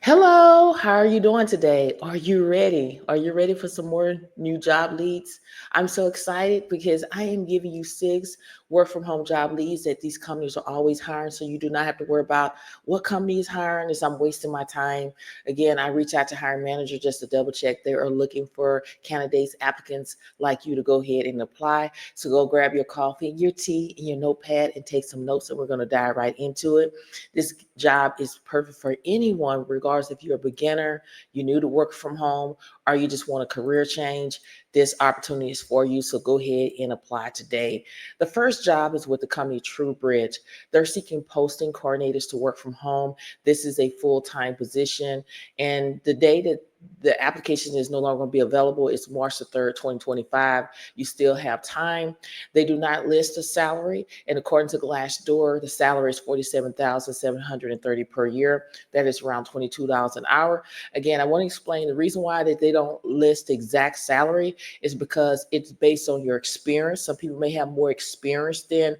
Hello, how are you doing today? Are you ready? Are you ready for some more new job leads? I'm so excited because I am giving you 6 work from home job leads that these companies are always hiring. So you do not have to worry about what company is hiring as I'm wasting my time. Again, I reach out to hiring manager just to double check they are looking for candidates, applicants like you to go ahead and apply. So go grab your coffee, your tea, and your notepad and take some notes, and we're going to dive right into it. This job is perfect for anyone, regardless if you're a beginner, you're new to work from home, or you just want a career change. This opportunity is for you. So go ahead and apply today. The first job is with the company Trubridge. They're seeking posting coordinators to work from home. This is a full-time position. And the day that the application is no longer going to be available, it's March the 3rd, 2025. You still have time. They do not list a salary. And according to Glassdoor, the salary is $47,730 per year. That is around $22 an hour. Again, I want to explain the reason why that they don't list the exact salary is because it's based on your experience. Some people may have more experience than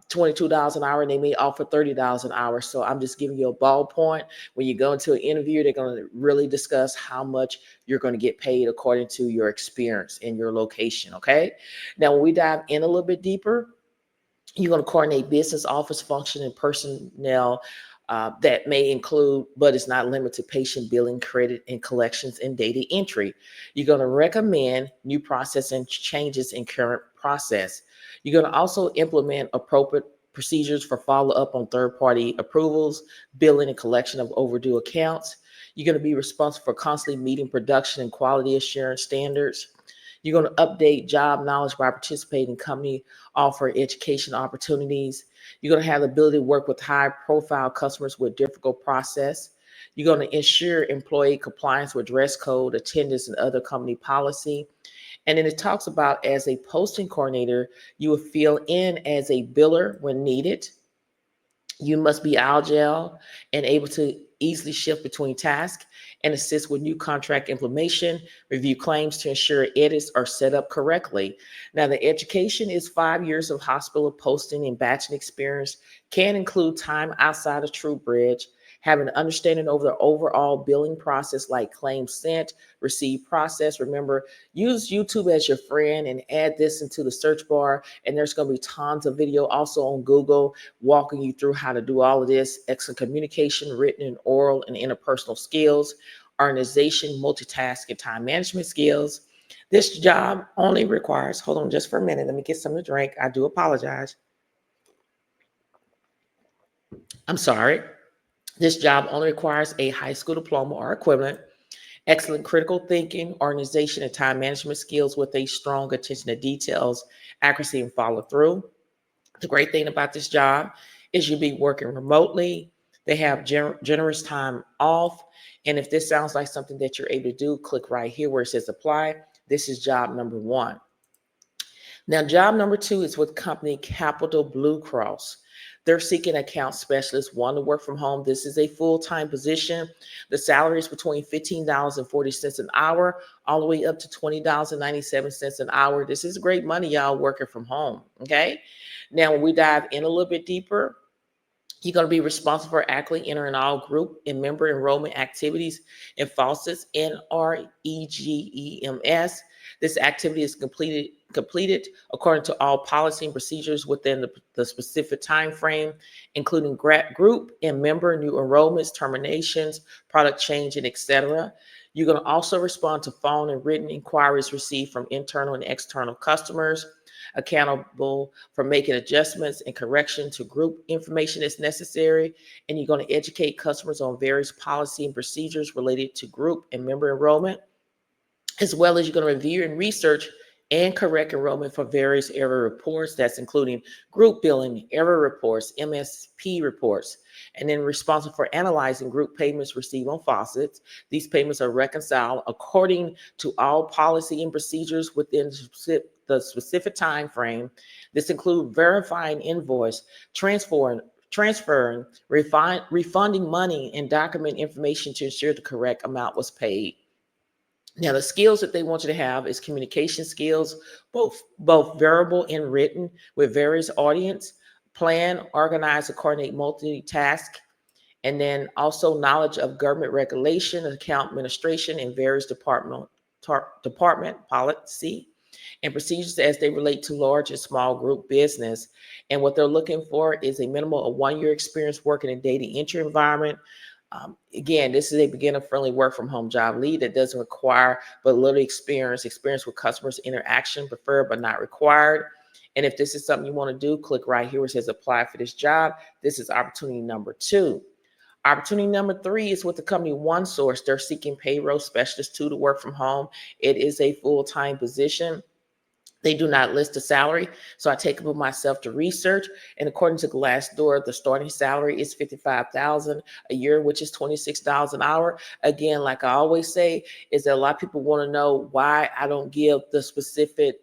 $22 an hour, and they may offer $30 an hour. So I'm just giving you a ballpoint. When you go into an interview, they're going to really discuss how much you're going to get paid according to your experience and your location. Okay. Now, when we dive in a little bit deeper, you're going to coordinate business, office function, and personnel that may include, but it's not limited to, patient billing, credit, and collections and data entry. You're going to recommend new process and changes in current process. You're going to also implement appropriate procedures for follow-up on third-party approvals, billing, and collection of overdue accounts. You're going to be responsible for constantly meeting production and quality assurance standards. You're going to update job knowledge by participating in company offer education opportunities. You're going to have the ability to work with high profile customers with difficult process. You're going to ensure employee compliance with dress code, attendance, and other company policy. And then it talks about, as a posting coordinator, you will fill in as a biller when needed. You must be agile and able to easily shift between tasks and assist with new contract implementation, review claims to ensure edits are set up correctly. Now, the education is 5 years of hospital posting and batching experience, can include time outside of TrueBridge, have an understanding over the overall billing process like claims sent, received, process. Remember, use YouTube as your friend and add this into the search bar, and there's going to be tons of video also on Google walking you through how to do all of this. Excellent communication, written and oral and interpersonal skills, organization, multitask, and time management skills. This job only requires, hold on just for a minute, let me get something to drink. I do apologize. I'm sorry. This job only requires a high school diploma or equivalent, excellent critical thinking, organization, and time management skills with a strong attention to details, accuracy, and follow through. The great thing about this job is you'll be working remotely. They have generous time off. And if this sounds like something that you're able to do, click right here where it says apply. This is job number one. Now, job number two is with company Capital BlueCross. They're seeking account specialists, one to work from home. This is a full-time position. The salary is between $15.40 an hour, all the way up to $20.97 an hour. This is great money, y'all, working from home. Okay. Now, when we dive in a little bit deeper, you're going to be responsible for actively entering all group and member enrollment activities in FAUCET's NREGEMS. This activity is completed according to all policy and procedures within the specific time frame, including group and member new enrollments, terminations, product change, and etc. You're going to also respond to phone and written inquiries received from internal and external customers, accountable for making adjustments and correction to group information as necessary. And you're going to educate customers on various policy and procedures related to group and member enrollment, as well as you're going to review and research and correct enrollment for various error reports. That's including group billing, error reports, MSP reports, and then responsible for analyzing group payments received on faucets. These payments are reconciled according to all policy and procedures within the specific time frame. This includes verifying invoice, transferring, refunding money, and document information to ensure the correct amount was paid. Now, the skills that they want you to have is communication skills, both verbal and written, with various audience, plan, organize, and coordinate multitask, And then also knowledge of government regulation, account administration, and various department policy and procedures as they relate to large and small group business. And what they're looking for is a minimum of 1 year experience working in data entry environment. Again, this is a beginner-friendly work-from-home job lead that doesn't require but little experience with customers interaction, preferred but not required. And if this is something you want to do, click right here where it says apply for this job. This is opportunity number 2. Opportunity number 3 is with the company OneSource. They're seeking payroll specialists to work from home. It is a full-time position. They do not list the salary, so I take it upon myself to research. And according to Glassdoor, the starting salary is $55,000 a year, which is $26 an hour. Again, like I always say, is that a lot of people want to know why I don't give the specific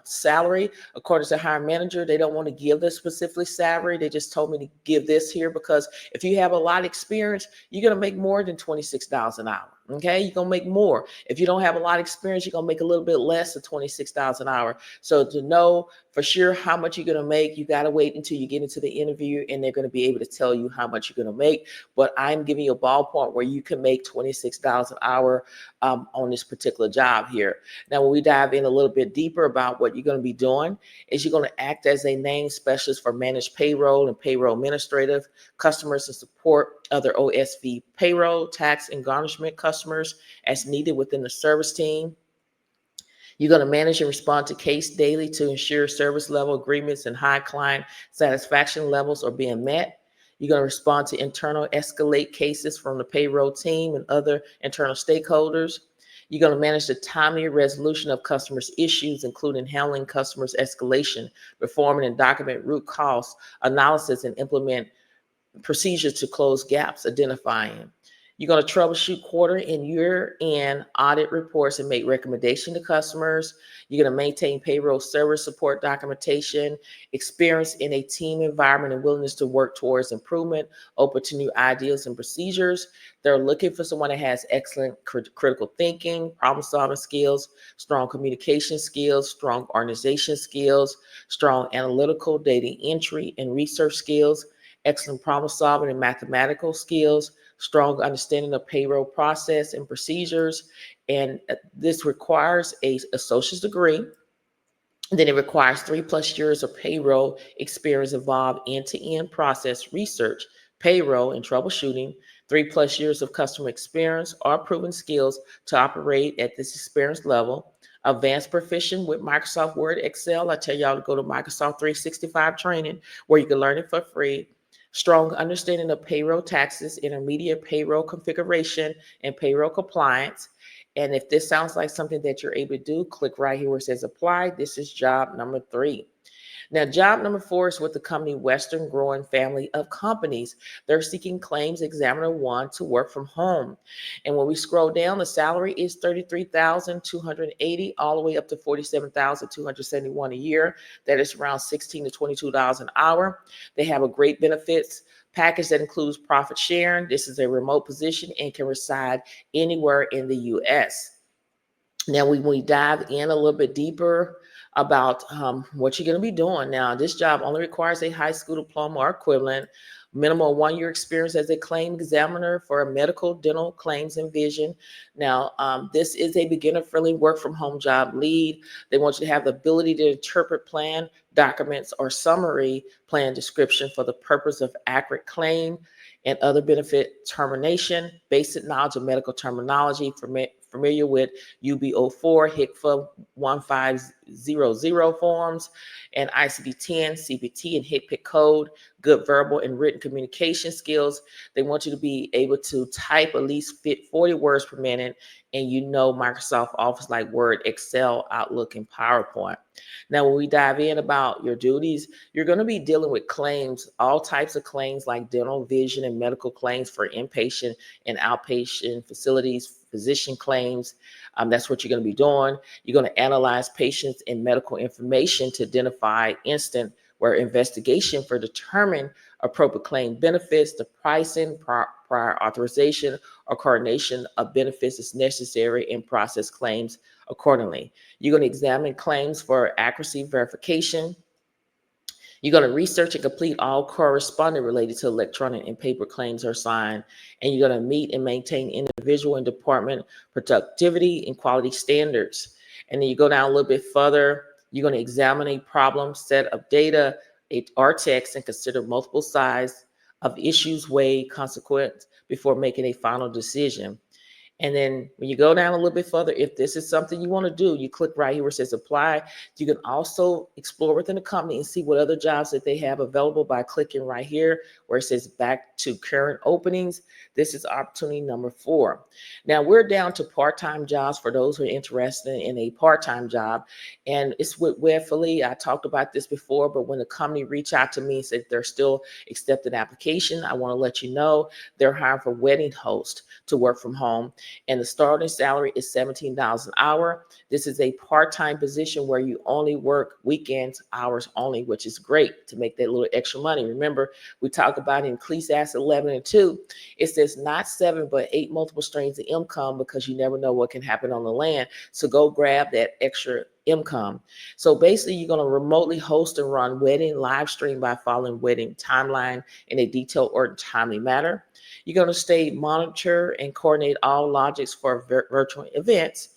salary. According to the hiring manager, they don't want to give the specific salary. They just told me to give this here because if you have a lot of experience, you're going to make more than $26 an hour. Okay, you're gonna make more. If you don't have a lot of experience, you're gonna make a little bit less than $26 an hour. So to know for sure how much you're gonna make, you gotta wait until you get into the interview and they're gonna be able to tell you how much you're gonna make. But I'm giving you a ballpark where you can make $26 an hour on this particular job here. Now, when we dive in a little bit deeper about what you're gonna be doing, is you're gonna act as a name specialist for managed payroll and payroll administrative customers and support other OSV payroll, tax, and garnishment customers as needed within the service team. You're going to manage and respond to case daily to ensure service level agreements and high client satisfaction levels are being met. You're going to respond to internal escalate cases from the payroll team and other internal stakeholders. You're going to manage the timely resolution of customers' issues, including handling customers' escalation, performing and document root cause analysis, and implement procedures to close gaps, identifying. You're going to troubleshoot quarter and year-end audit reports and make recommendations to customers. You're going to maintain payroll service support documentation, experience in a team environment, and willingness to work towards improvement, open to new ideas and procedures. They're looking for someone that has excellent critical thinking, problem-solving skills, strong communication skills, strong organization skills, strong analytical data entry and research skills, excellent problem solving and mathematical skills, strong understanding of payroll process and procedures. And this requires a associate's degree. Then it requires 3+ years of payroll experience involved end-to-end process research, payroll, and troubleshooting, 3+ years of customer experience or proven skills to operate at this experience level, advanced proficient with Microsoft Word, Excel. I tell y'all to go to Microsoft 365 training where you can learn it for free. Strong understanding of payroll taxes, intermediate payroll configuration, and payroll compliance. And if this sounds like something that you're able to do, click right here where it says apply. This is job number 3. Now, job number 4 is with the company Western Growing Family of Companies. They're seeking claims examiner 1 to work from home. And when we scroll down, the salary is $33,280 all the way up to $47,271 a year. That is around $16 to $22 an hour. They have a great benefits package that includes profit sharing. This is a remote position and can reside anywhere in the U.S. Now, when we dive in a little bit deeper about what you're going to be doing. Now, this job only requires a high school diploma or equivalent, minimum 1 year experience as a claim examiner for a medical, dental, claims, and vision. Now, this is a beginner-friendly work-from-home job lead. They want you to have the ability to interpret plan documents or summary plan description for the purpose of accurate claim and other benefit termination, basic knowledge of medical terminology, familiar with UB04, HCFA 1500 forms, and ICD-10, CPT, and HCPCS code, good verbal and written communication skills. They want you to be able to type at least 40 words per minute, and you know Microsoft Office like Word, Excel, Outlook, and PowerPoint. Now, when we dive in about your duties, you're going to be dealing with claims, all types of claims like dental, vision, and medical claims for inpatient and outpatient facilities, physician claims. That's what you're going to be doing. You're going to analyze patients and medical information to identify instant where investigation for determine appropriate claim benefits, the pricing, prior authorization, or coordination of benefits is necessary and process claims accordingly. You're going to examine claims for accuracy verification. You're going to research and complete all correspondence related to electronic and paper claims are signed, and you're going to meet and maintain individual and department productivity and quality standards. And then you go down a little bit further, you're going to examine a problem set of data or text and consider multiple sides of issues, weigh consequence before making a final decision. And then when you go down a little bit further, if this is something you want to do, you click right here where it says apply. You can also explore within the company and see what other jobs that they have available by clicking right here where it says back to current openings. This is opportunity number 4. Now we're down to part-time jobs for those who are interested in a part-time job. And it's with Wedfuly. I talked about this before, but when the company reached out to me and said they're still accepting application, I want to let you know they're hiring for wedding host to work from home. And the starting salary is $17 an hour. This is a part-time position where you only work weekends hours only, which is great to make that little extra money. Remember, we talk about in Ecclesiastes 11:2, it says not 7, but 8 multiple streams of income because you never know what can happen on the land. So go grab that extra income. So basically, you're going to remotely host and run wedding live stream by following wedding timeline in a detailed or timely manner. You're going to stay monitor and coordinate all logics for virtual events.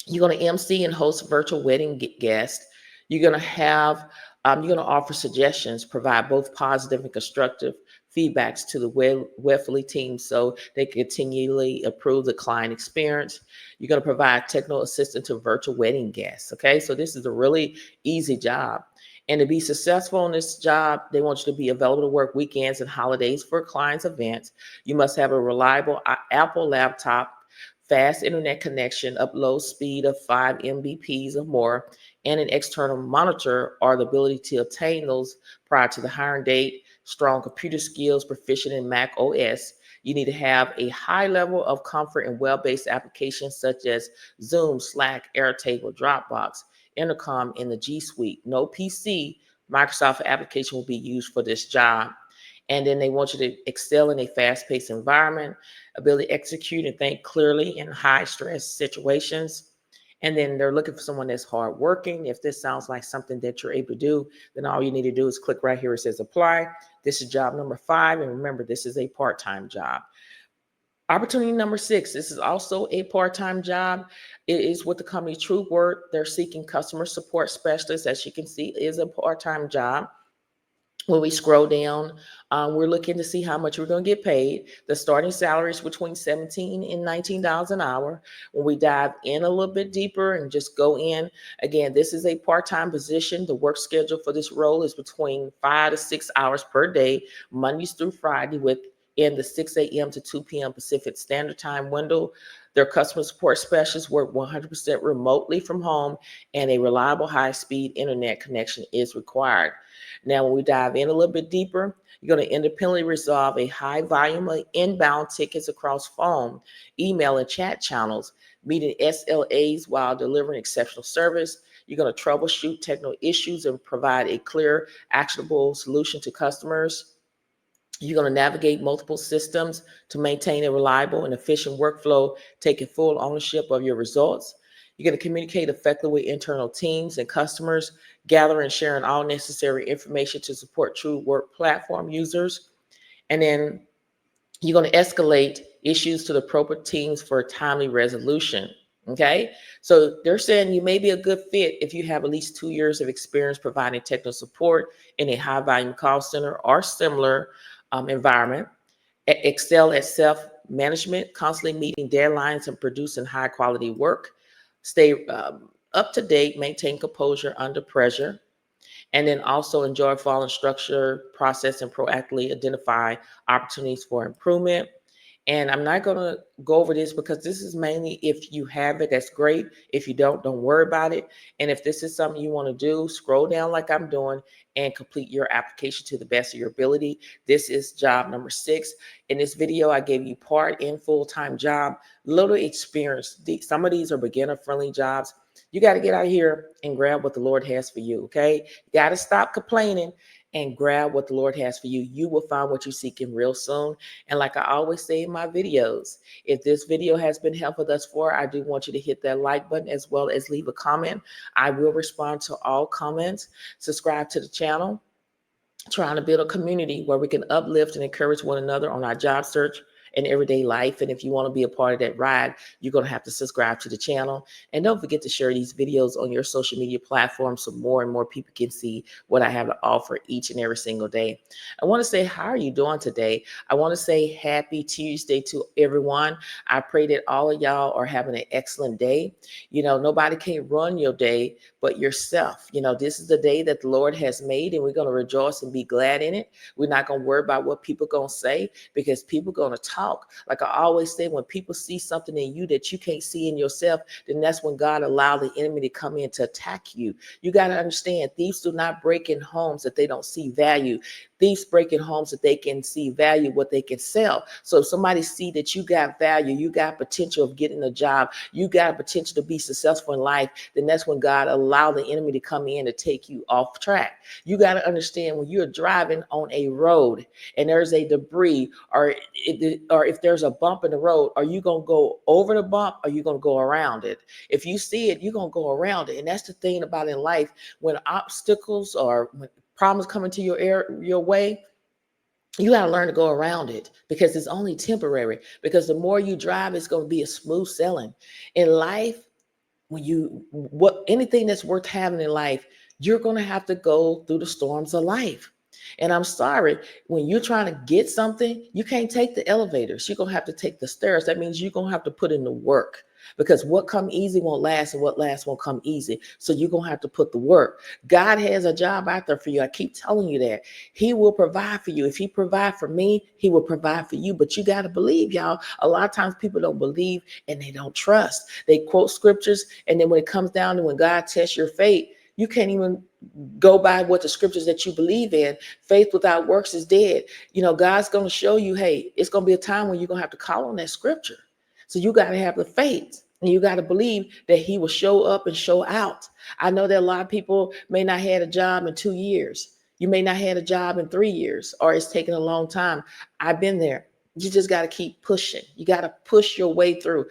You're going to MC and host virtual wedding guests. You're going to have, you're going to offer suggestions, provide both positive and constructive feedbacks to the Wedfuly team so they can continually improve the client experience. You're going to provide technical assistance to virtual wedding guests. Okay, so this is a really easy job. And to be successful in this job, they want you to be available to work weekends and holidays for clients' events. You must have a reliable Apple laptop, fast internet connection, upload speed of 5 Mbps or more, and an external monitor or the ability to obtain those prior to the hiring date, strong computer skills, proficient in Mac OS. You need to have a high level of comfort in web-based applications such as Zoom, Slack, Airtable, Dropbox, Intercom, and the G Suite. No PC, Microsoft application will be used for this job. And then they want you to excel in a fast-paced environment, ability to execute and think clearly in high-stress situations. And then they're looking for someone that's hardworking. If this sounds like something that you're able to do, then all you need to do is click right here. It says apply. This is job number 5. And remember, this is a part-time job. Opportunity number 6, this is also a part-time job. It is with the company Trubridge. They're seeking customer support specialists. As you can see, it is a part-time job. When we scroll down, we're looking to see how much we're going to get paid. The starting salary is between $17 and $19 an hour. When we dive in a little bit deeper and just go in, again, this is a part-time position. The work schedule for this role is between 5 to 6 hours per day, Mondays through Friday, within the 6 a.m. to 2 p.m. Pacific Standard Time window. Their customer support specialists work 100% remotely from home, and a reliable high-speed internet connection is required. Now, when we dive in a little bit deeper, you're going to independently resolve a high volume of inbound tickets across phone, email, and chat channels, meeting SLAs while delivering exceptional service. You're going to troubleshoot technical issues and provide a clear, actionable solution to customers. You're going to navigate multiple systems to maintain a reliable and efficient workflow, taking full ownership of your results. You're going to communicate effectively with internal teams and customers, gathering and sharing all necessary information to support true work platform users. And then you're going to escalate issues to the appropriate teams for timely resolution. Okay, so they're saying you may be a good fit if you have at least 2 years of experience providing technical support in a high volume call center or similar environment. Excel at self-management, constantly meeting deadlines and producing high quality work. Stay up to date, maintain composure under pressure. And then also enjoy following structure, process, and proactively identify opportunities for improvement. And I'm not going to go over this because this is mainly if you have it, that's great. If you don't worry about it. And if this is something you want to do, scroll down like I'm doing and complete your application to the best of your ability. This is job number 6. In this video, I gave you part in full-time job, little experience. Some of these are beginner-friendly jobs. You got to get out here and grab what the Lord has for you, okay? You got to stop complaining and grab what the Lord has for you. You will find what you're seeking real soon. And like I always say in my videos, if this video has been helpful thus far, I do want you to hit that like button as well as leave a comment. I will respond to all comments. Subscribe to the channel. Trying to build a community where we can uplift and encourage one another on our job search and everyday life. And if you want to be a part of that ride, you're going to have to subscribe to the channel. And don't forget to share these videos on your social media platforms so more and more people can see what I have to offer each and every single day. I want to say, how are you doing today? I want to say happy Tuesday to everyone. I pray that all of y'all are having an excellent day. You know, nobody can run your day but yourself. You know, this is the day that the Lord has made, and we're going to rejoice and be glad in it. We're not going to worry about what people are going to say, because people are going to talk. Like I always say, when people see something in you that you can't see in yourself, then that's when God allowed the enemy to come in to attack you. You got to understand, thieves do not break in homes that they don't see value. Thieves break in homes that they can see value, what they can sell. So if somebody see that you got value, you got potential of getting a job, you got potential to be successful in life, then that's when God allowed the enemy to come in to take you off track. You got to understand, when you're driving on a road and there's a debris, or if there's a bump in the road, are you going to go over the bump, or are you going to go around it? If you see it, you're going to go around it. And that's the thing about in life, when obstacles or when problems come into your way, you got to learn to go around it, because it's only temporary. Because the more you drive, it's going to be a smooth sailing. In life, anything that's worth having in life, you're going to have to go through the storms of life. And I'm sorry, when you're trying to get something, you can't take the elevators. You're going to have to take the stairs. That means you're going to have to put in the work, because what come easy won't last, and what lasts won't come easy. So you're going to have to put the work. God has a job out there for you. I keep telling you that. He will provide for you. If he provide for me, he will provide for you. But you got to believe, y'all. A lot of times people don't believe and they don't trust. They quote scriptures, and then when it comes down to when God tests your faith, you can't even go by what the scriptures that you believe in. Faith without works is dead. You know, God's going to show you, hey, it's going to be a time when you're going to have to call on that scripture. So you got to have the faith, and you got to believe that he will show up and show out. I know that a lot of people may not have a job in 2 years. You may not have a job in 3 years, or it's taken a long time. I've been there. You just got to keep pushing. You got to push your way through.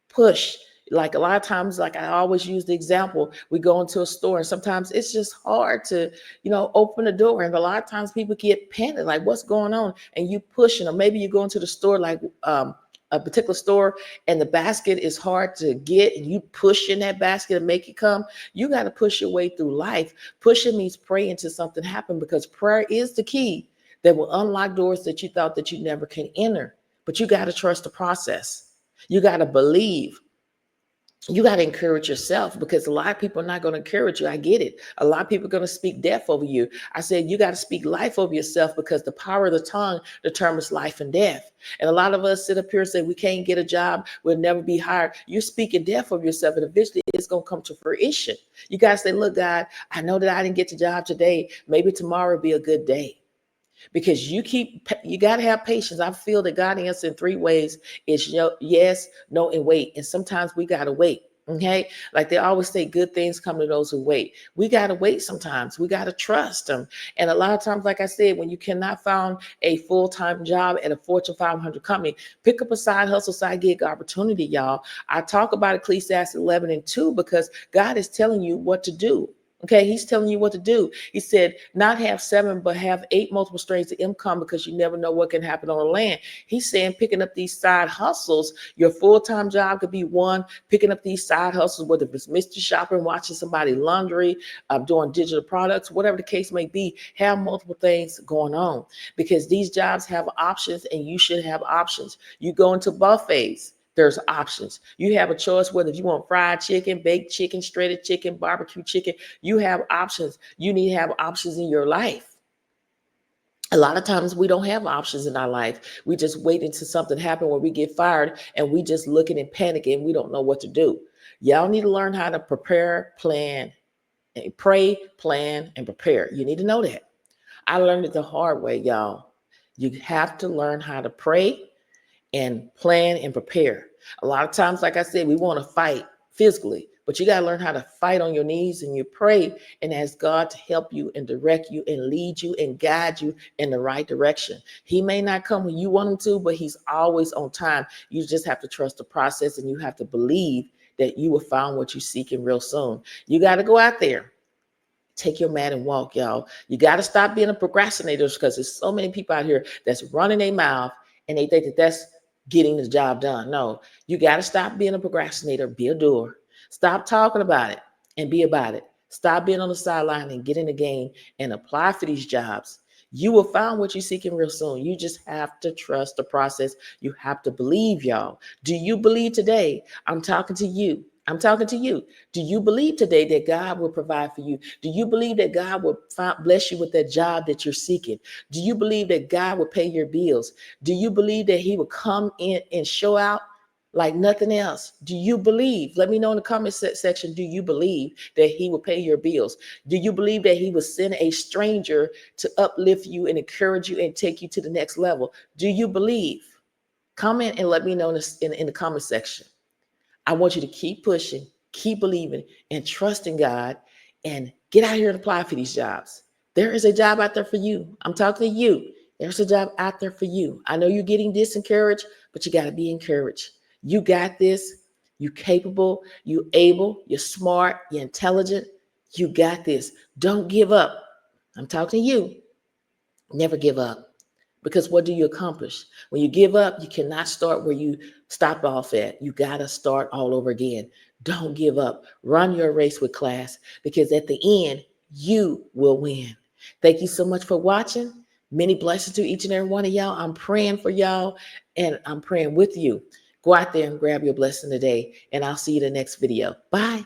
Push. Like a lot of times, like I always use the example, we go into a store and sometimes it's just hard to, open the door. And a lot of times people get panicked, like what's going on? And you pushing, or maybe you go into the store, like a particular store, and the basket is hard to get, and you push in that basket and make it come. You got to push your way through life. Pushing means pray until something happens, because prayer is the key that will unlock doors that you thought that you never can enter. But you got to trust the process. You got to believe. You got to encourage yourself, because a lot of people are not going to encourage you. I get it. A lot of people are going to speak death over you. I said, you got to speak life over yourself, because the power of the tongue determines life and death. And a lot of us sit up here and say, we can't get a job, we'll never be hired. You're speaking death over yourself, and eventually it's going to come to fruition. You got to say, look, God, I know that I didn't get the job today. Maybe tomorrow will be a good day. Because you got to have patience. I feel that God answers in 3 ways. It's yes, no, and wait. And sometimes we got to wait. Okay. Like they always say, good things come to those who wait. We got to wait sometimes. We got to trust them. And a lot of times, like I said, when you cannot find a full-time job at a Fortune 500 company, pick up a side hustle, side gig opportunity, y'all. I talk about Ecclesiastes 11:2 because God is telling you what to do. Okay, he's telling you what to do. He said, not have 7, but have 8 multiple streams of income, because you never know what can happen on the land. He's saying picking up these side hustles. Your full-time job could be one. Picking up these side hustles, whether it's mystery shopping, watching somebody laundry, doing digital products, whatever the case may be, have multiple things going on, because these jobs have options, and you should have options. You go into buffets. There's options. You have a choice whether you want fried chicken, baked chicken, shredded chicken, barbecue chicken. You have options. You need to have options in your life. A lot of times we don't have options in our life. We just wait until something happens where we get fired, and we just looking and panicking. We don't know what to do. Y'all need to learn how to prepare, plan, and pray, plan, and prepare. You need to know that. I learned it the hard way, y'all. You have to learn how to pray and plan and prepare. A lot of times, like I said, we want to fight physically, But you got to learn how to fight on your knees and you pray and ask God to help you and direct you and lead you and guide you in the right direction. He may not come when you want him to, but he's always on time. You just have to trust the process and you have to believe that you will find what you're seeking real soon. You got to go out there. Take your mat and walk, y'all. You got to stop being a procrastinator because there's so many people out here that's running their mouth and they think that that's getting the job done. No, you got to stop being a procrastinator, be a doer. Stop talking about it and be about it. Stop being on the sideline and get in the game and apply for these jobs. You will find what you're seeking real soon. You just have to trust the process. You have to believe, y'all. Do you believe today? I'm talking to you. I'm talking to you. Do you believe today that God will provide for you? Do you believe that God will bless you with that job that you're seeking? Do you believe that God will pay your bills? Do you believe that he will come in and show out like nothing else? Do you believe? Let me know in the comment section. Do you believe that he will pay your bills? Do you believe that he will send a stranger to uplift you and encourage you and take you to the next level? Do you believe? Comment and let me know in the comment section. I want you to keep pushing, keep believing, and trusting God, and get out here and apply for these jobs. There is a job out there for you. I'm talking to you. There's a job out there for you. I know you're getting disencouraged, but you got to be encouraged. You got this. You're capable. You're able. You're smart. You're intelligent. You got this. Don't give up. I'm talking to you. Never give up. Because what do you accomplish? When you give up, you cannot start where you stop off at. You got to start all over again. Don't give up. Run your race with class because at the end, you will win. Thank you so much for watching. Many blessings to each and every one of y'all. I'm praying for y'all and I'm praying with you. Go out there and grab your blessing today, and I'll see you in the next video. Bye.